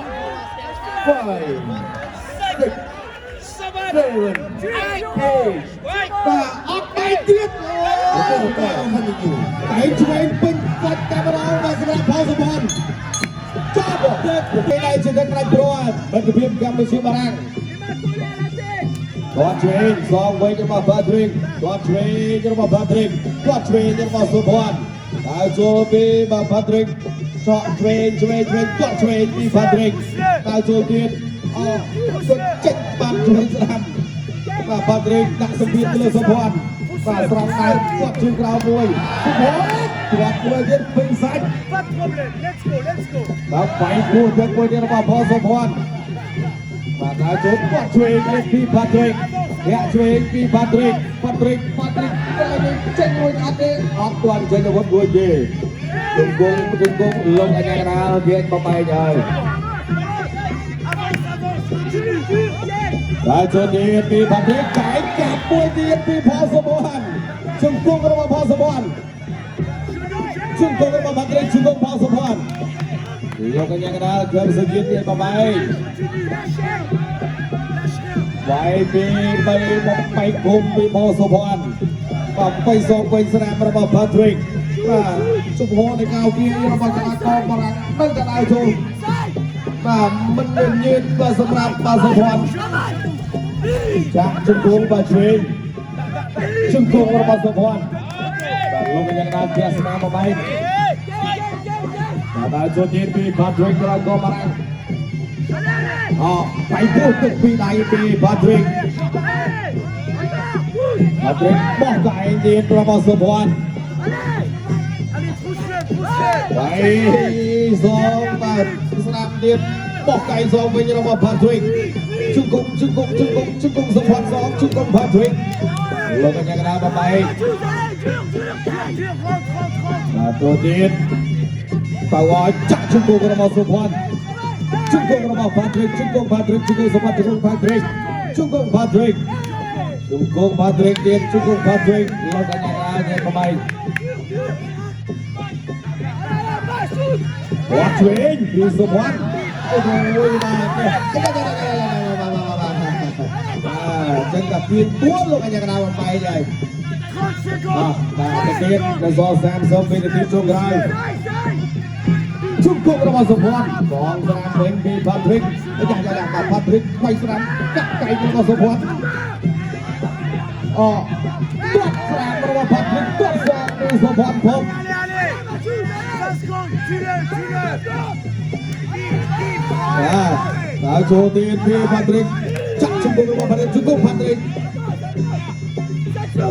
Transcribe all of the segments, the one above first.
5 6 7 8បាទអត់បែកទៀតអូបាទអត់ខាត់យូរឯងឆ្វេងពេញកាត់តែម្ដងបាទសម្រាប់ផលសម្ព័ន្ធចាប់ទៀតពេលឯងជាទឹកក្រៅព្រួតបិទភាពកម្ពុជាបារាំងគាត់ឆ្វេងសងវិញរបស់ Patrick គាត់ឆ្វេងរបស់ Patrick គាត់ឆ្វេងរបស់សុភ័ណ្ឌហើយចូលពីបាទ Patrick ឆក់ឆ្វេងគាត់ឆ្វេងពី Patrick ហើយចូលទៀតអូគាត់ចេញបានឆ្វេងស្ដាំបាទ Patrick ដាក់សម្ពាធលើសុភ័ណ្ឌបាទស្រង់ដៃគាត់ជើងក្រោមមួយសុភ័ណ្ឌគាត់មួយទៀតពេញសាច់ Pas de problème, let's go. ដល់បែកគូទឹកមួយទៀតរបស់ផលសុភ័ណ្ឌបាទហើយចូលគាត់ឆ្វេងពី Patrick អ្នកឆ្វេងពី Patrick តែនេះចេញមួយអត់ទេអត់ទាន់ចេញអាវុធមួយទេជង្គង់លងអាញាណាវាបបែកហើយហើយចូលទៀតពី Patrick កាយកាប់មួយទៀតពីផលសុភ័ណ្ឌជង្គង់របស់ផលសុភ័ណ្ឌជង្គង់របស់ Patrick ជង្គង់ផលសុភ័ណ្ឌលោកអាញាណាគឺសញ្ញាទៀតបបែកវាយពីបីមកបែកគុំពីបោសុភ័ណ្ឌបាទបីសងវិញស្នាមរបស់ Patrick បាទជំហរនៃកៅគៀរបស់កីឡាករបារាំងនឹងតែដៅចូលបាទមិនញៀនបាទសម្រាប់បាទសុភ័ណ្ឌចាក់ជង្គង់បាទឆ្វេងជង្គង់របស់សុភ័ណ្ឌបាទលោកយ៉ាងណាជាស្នាមមកបែកបាទចូលទៀតពី Patrick កីឡាករបារាំងអូបែកពោះទឹកពីដៃពី Patrick បោះកែងទៀតរបស់សុភ័ណ្ឌ Allez, pousse-le. បែសងបាទស្ដាប់ទៀតបោះកែងសងវិញរបស់ Patrick ជង្គង់សុភ័ណ្ឌសងជង្គង់ Patrick លោកកញ្ញាកណ្ដាលបបែកបាទចូលទៀតតើឲ្យចាក់ជង្គង់របស់សុភ័ណ្ឌ ជង្គង់របស់ Patrick ជង្គង់ Patrick ជង្គង់សម្បត្តិជង្គង់ Patrick ជង្គង់ Patrick ជង្គង់ Patrick ទៀតជង្គង់ Patrick លោកកញ្ញាឯងក្បែរវត្តឆ្វេងពីសុភ័ណ្ឌអូយបាទចឹងតែពីទួលោកកញ្ញាក្បែរបាយហើយ បាទទៀតនៅសល់30វិនាទីចុងក្រោយជង្គង់របស់សុភ័ណ្ឌបងស្រាមវិញពី Patrick យ៉ាបាទ Patrick ខ្វៃស្រាមកាក់កែងរបស់សុភ័ណ្ឌទាត់ស្រាមរបស់ Patrick ទាត់ស្រាមពីសុភ័ណ្ឌផង Allez, 5 secondes, tue-le. ដល់ចូលទៀតពី Patrick ចាក់ជង្គង់របស់ Patrick ជង្គង់ Patrick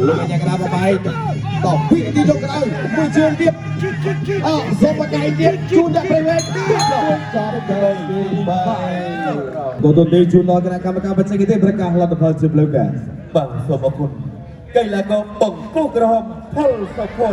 លោកកញ្ញាក្បាលបាយត2នាទីចុងក្រោយមួយជើងទៀតសុំបកៃទៀតជូនដាក់ប្រវេតចាប់ទៅពីបាយទូទៅជូនដល់គណៈកម្មការបច្ចេកទេសប្រកាសលទ្ធផលជម្លើកបាទសូមអរគុណកីឡាករបង្កក្រហមផលសុភ័ណ្ឌ